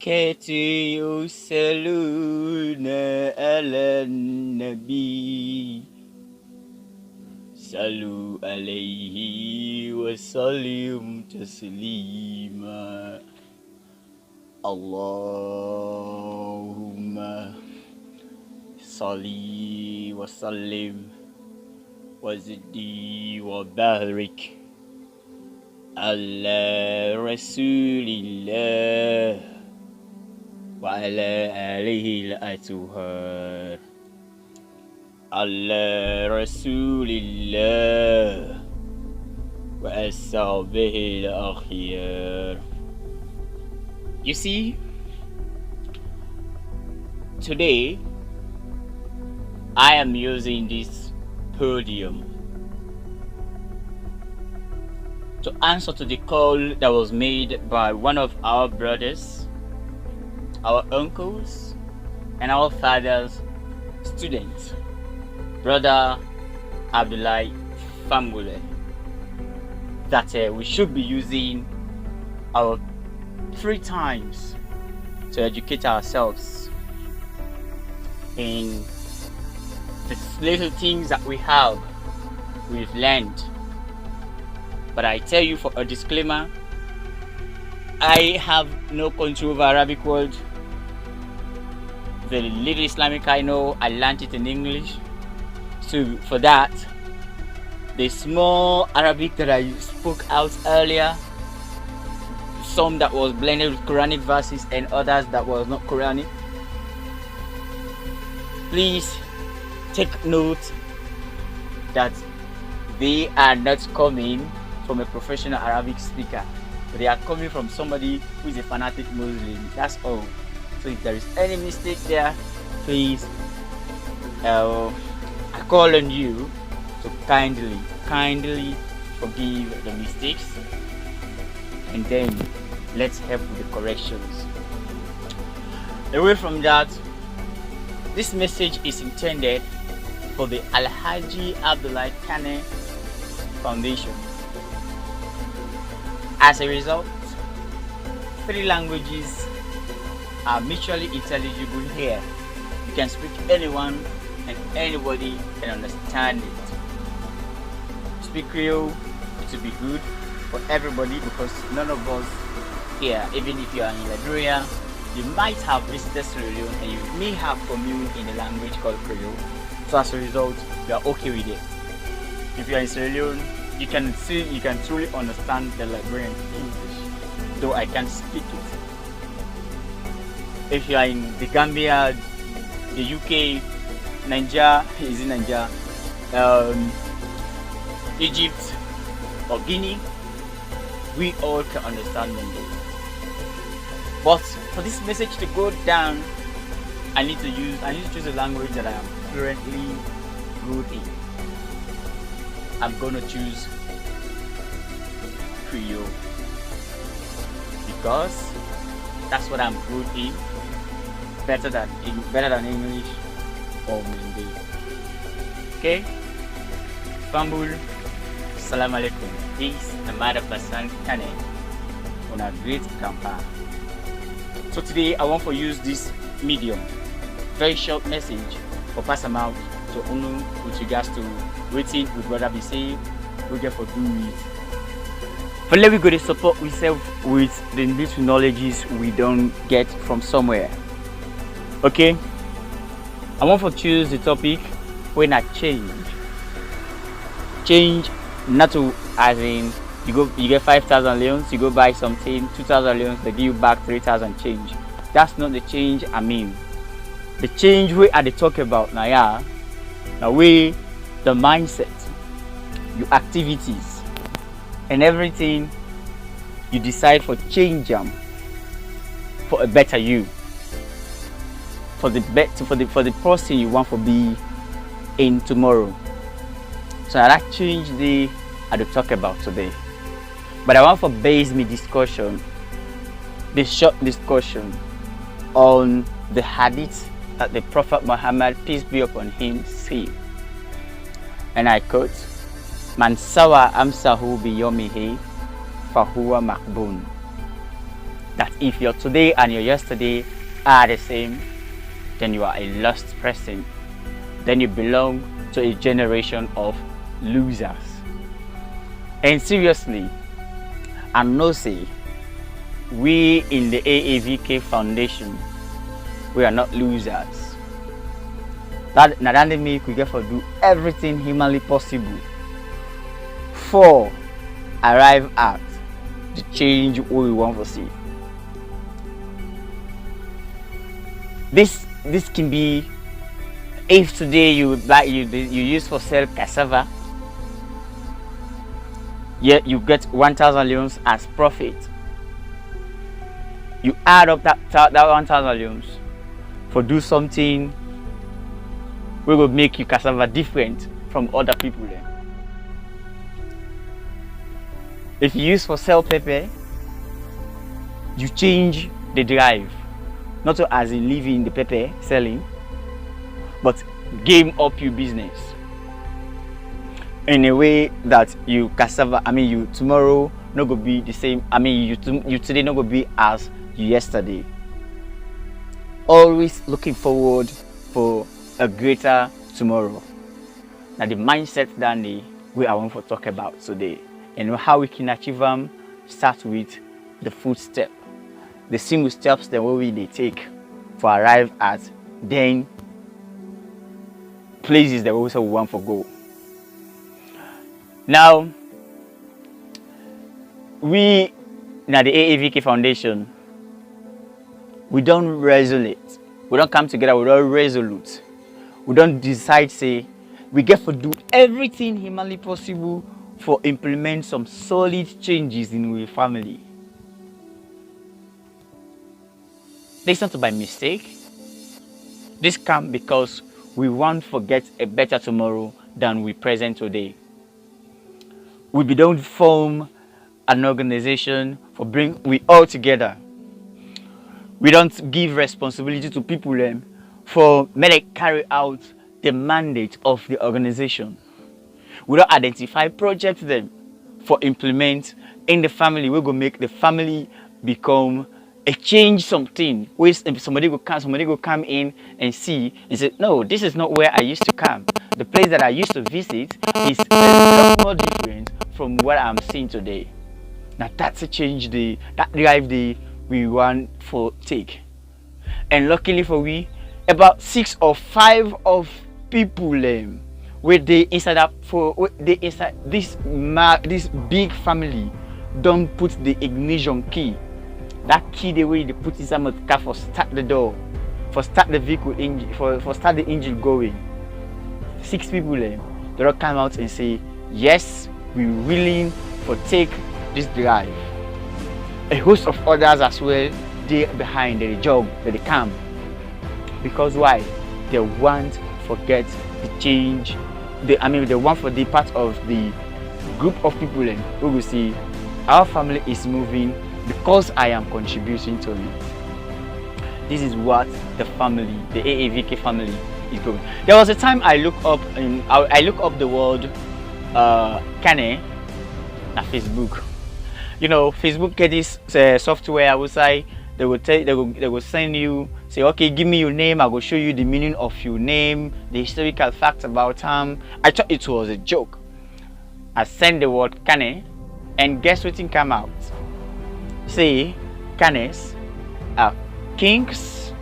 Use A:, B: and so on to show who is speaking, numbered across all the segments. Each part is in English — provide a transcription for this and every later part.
A: الملائكة يصلون على النبي صلوا عليه وسلموا تسليما اللهم صل وسلم وزد وبارك على رسول الله وعلى آله الأطهار على رسول الله وأصحابه الأخيار. You see, today I am using this podium to answer to the call that was made by one of our brothers, our uncles, and our father's students, Brother Abdullah Fambule, that we should be using our free times to educate ourselves in the little things that we've learned. But I tell you, for a disclaimer, I have no control over Arabic word. The little Islamic I know, I learned it in English. So for that, the small Arabic that I spoke out earlier, some that was blended with Quranic verses and others that was not Quranic, please take note that they are not coming from a professional Arabic speaker. They are coming from somebody who is a fanatic Muslim. That's all. So if there is any mistake there, please, I call on you to kindly forgive the mistakes, and then let's help with the corrections. Away from that, this message is intended for the Alhaji Abdullah Kane Foundation. As a result, 3 languages are mutually intelligible here. You can speak anyone and anybody can understand it. Speak Creole, it will be good for everybody, because none of us here, even if you are in Liberia, you might have visited Sierra Leone and you may have communed in a language called Creole. So as a result, you are okay with it. If you are in Sierra Leone, you can truly understand the Liberian English, though I can't speak it. If you are in the Gambia, the UK, Nigeria, Egypt, or Guinea, we all can understand Mandela. But for this message to go down, I need to choose a language that I am fluently good in. I'm gonna choose Creole because that's what I'm good in, better than English or Mende. Okay, Fambul, Salam Alaikum. This is Namada Basan Kane on a great campaign. So today I want to use this medium, very short message, for pass them out to Unu with regards to waiting with brother be say we get for do it. But let me go to support ourselves with the little knowledges we don't get from somewhere. Okay? I want to choose the topic when I change. Change not to as in you get 5,000 leons, you go buy something, 2,000 leons, they give you back 3,000 change. That's not the change I mean. The change we are talk about now, yeah. Now we the mindset, your activities, and everything you decide for change them for a better you, for the person you want to be in tomorrow. So that change the I do talk about today. But I want to base my discussion, this short discussion, on the hadith that the Prophet Muhammad, peace be upon him, said. And I quote, Man sawa amsahu bi yomihi fahuwa makbun. that if your today and your yesterday are the same, then you are a lost person. Then you belong to a generation of losers. And seriously, I know say we in the AAVK Foundation, we are not losers. That make we get for do everything humanly possible for arrive at the change we want to see. This can be, if today you use for sell cassava, yet you get 1,000 leons as profit. You add up that 1,000 leons for do something we will make you cassava different from other people then. If you use for sell pepper, you change the drive, not as in leaving the pepper selling, but game up your business in a way that you cassava, you tomorrow not gonna be the same. You today not gonna be as you yesterday. Always looking forward for a greater tomorrow. Now the mindset that we are want to talk about today, and how we can achieve them. Start with the footstep, the single steps that they take to arrive at then places that we also want to go. Now, we now the AAVK Foundation, we don't resonate. We don't come together. We don't resolute. We don't decide say we get to do everything humanly possible for implement some solid changes in our family. This is not by mistake. This comes because we want to get a better tomorrow than we present today. We don't form an organization for bring we all together. We don't give responsibility to people for carry out the mandate of the organization. We don't identify projects for implement in the family. We're gonna make the family become a change something. Where somebody go come in and see and say, no, this is not where I used to come. The place that I used to visit is a lot more different from what I'm seeing today. Now that's a change that drive we want for take. And luckily for we, about 6 or 5 of people where they inside this big family don't put the ignition key. That key the way they put inside the car for start the door, for start the vehicle engine, for start the engine going. 6 people they don't come out and say, yes, we're willing for take this drive. A host of others as well, they behind the job that they come. Because why? They want to get the change. They want for the part of the group of people who will see our family is moving because I am contributing to it. This is what the family, the AAVK family, is going. There was a time I look up the word Kane na Facebook. You know, Facebook get this software. I would say they will send you, say, okay, give me your name. I will show you the meaning of your name, the historical facts about him. I thought it was a joke. I sent the word Kane, and guess what came out? Say, Kanes are kings.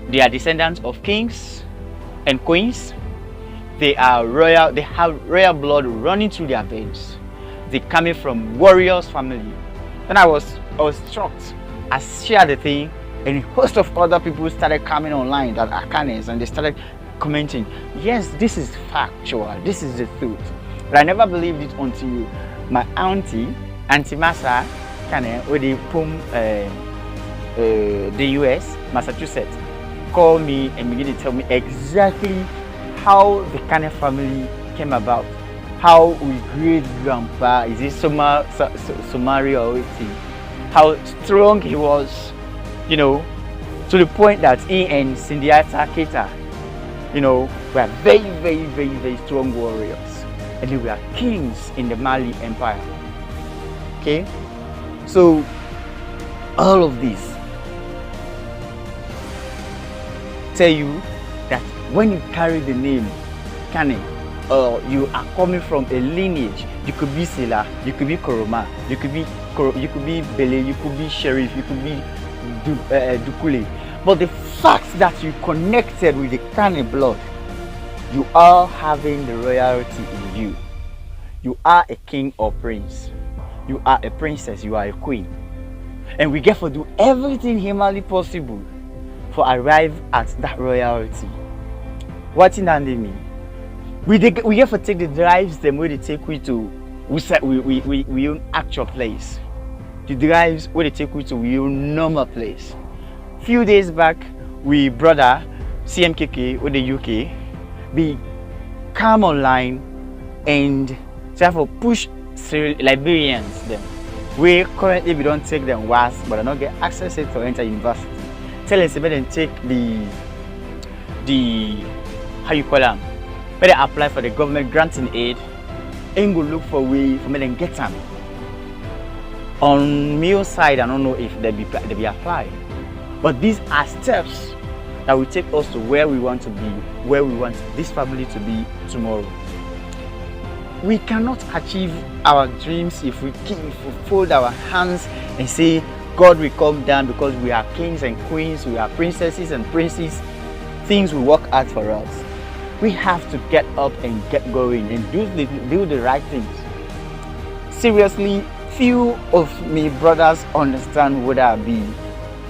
A: They are descendants of kings and queens. They are royal. They have royal blood running through their veins. They coming from warriors family. Then I was shocked. I shared the thing, and a host of other people started coming online that are Kanes, and they started commenting, yes, this is factual. This is the truth. But I never believed it until my Auntie Masa Kane, where they from the US, Massachusetts, called me and began to tell me exactly how the Kane family came about, how we great grandpa is it Somari or anything, how strong he was, you know, to the point that he and Sindiata Keita, you know, were very, very, very, very strong warriors, and they were kings in the Mali Empire. Okay, so all of this tell you that when you carry the name Kane, or you are coming from a lineage, you could be Sila, you could be Koroma, you could be Bele, you could be Sheriff, you could be Dukule. But the fact that you connected with the Kane blood, you are having the royalty in you. You are a king or prince. You are a princess, you are a queen. And we get to do everything humanly possible for arrive at that royalty. What in that mean? We get to take the drives them where they take we to we own actual place. The drives where they take we to we own normal place. Few days back, we brother CMKK with the UK be come online and therefore push Liberians them. We currently we don't take them WAS, but I don't get access to enter university. Tell us about them take the how you call them, better apply for the government granting aid and go look for a way for me them get them. On my side, I don't know if they be applied, but these are steps that will take us to where we want to be, where we want this family to be tomorrow. We cannot achieve our dreams if we fold our hands and say God will come down because we are kings and queens, we are princesses and princes. Things will work out for us. We have to get up and get going and do the right things. Seriously, few of me brothers understand what I mean.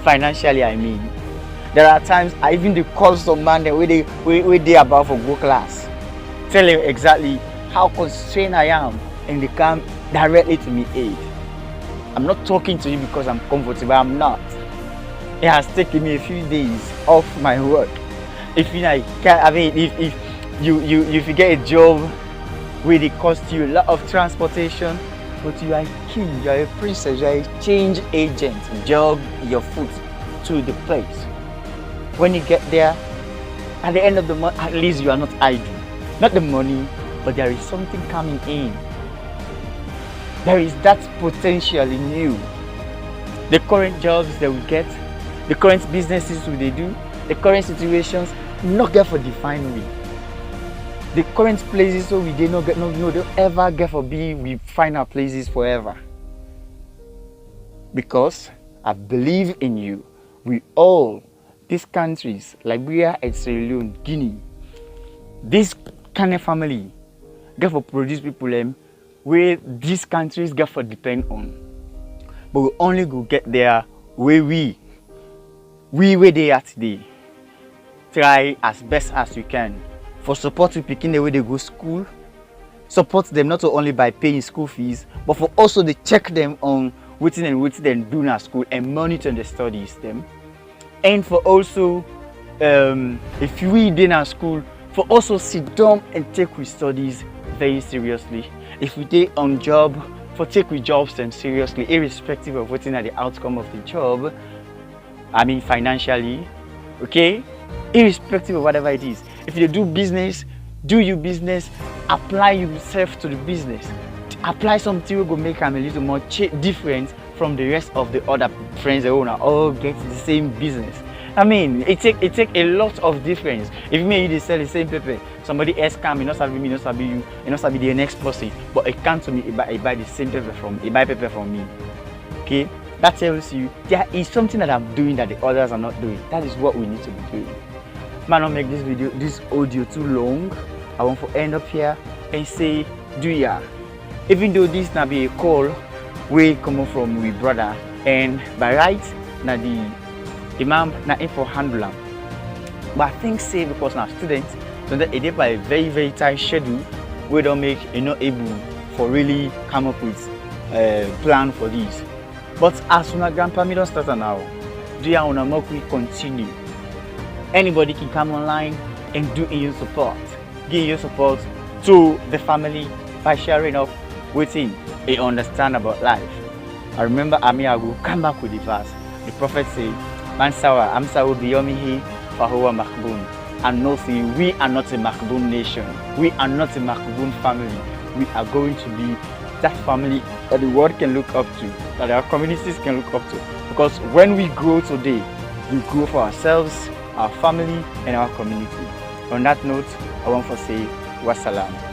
A: Financially, I mean. There are times I even call some man where they about for go class. Tell him exactly how constrained I am and they come directly to me aid. I'm not talking to you because I'm comfortable, I'm not. It has taken me a few days off my work. If you if you get a job where it costs you a lot of transportation, but you are a king, you are a princess, you are a change agent, jog your foot to the place. When you get there, at the end of the month, at least you are not idle. Not the money, but there is something coming in. There is that potential in you. The current jobs that we get, the current businesses they do, the current situations, not get for define we. The current places so we did not get no don't ever get for be we find our places forever. Because I believe in you. We all, these countries, Liberia and Sierra Leone, Guinea, this kind of family get for produce people where these countries get for depend on. But we only go get there where where they are today. Try as best as we can for support to picking the way they go school. Support them not only by paying school fees, but for also to check them on what they do in school and monitor the studies them. And for also, if we did in school, for also sit down and take with studies very seriously. If we did on job, for take with jobs them seriously, irrespective of what's in the outcome of the job. I mean financially, okay? Irrespective of whatever it is. If you do business, do your business, apply yourself to the business. Apply something that will make them a little more different from the rest of the other friends that all get the same business. I mean, it take a lot of difference. If me and you sell the same paper, somebody else come, not sabi me, not sabi you, not sabi the next person, but it come to me, it buy the same paper from me. Okay, that tells you there is something that I'm doing that the others are not doing. That is what we need to be doing. Might not make this audio too long. I want to end up here and say, do ya? Even though this na be a call, we come from we brother, and by right, na the imam na info handler. But I think say because now students, so that it is by a very tight schedule, we don't make not able for really come up with a plan for this. But as soon as grandpa me don't start now, do ya wanna more we continue. Anybody can come online and do your support. Give your support to the family by sharing up within a understand about life. I remember I will come back with the verse. The prophet said, Mansawa, Amsawa Biyomihi, Fahowa Makbun. And no see, we are not a Makbun nation. We are not a Makbun family. We are going to be that family that the world can look up to, that our communities can look up to. Because when we grow today, we grow for ourselves, our family, and our community. On that note, I want to say wassalam.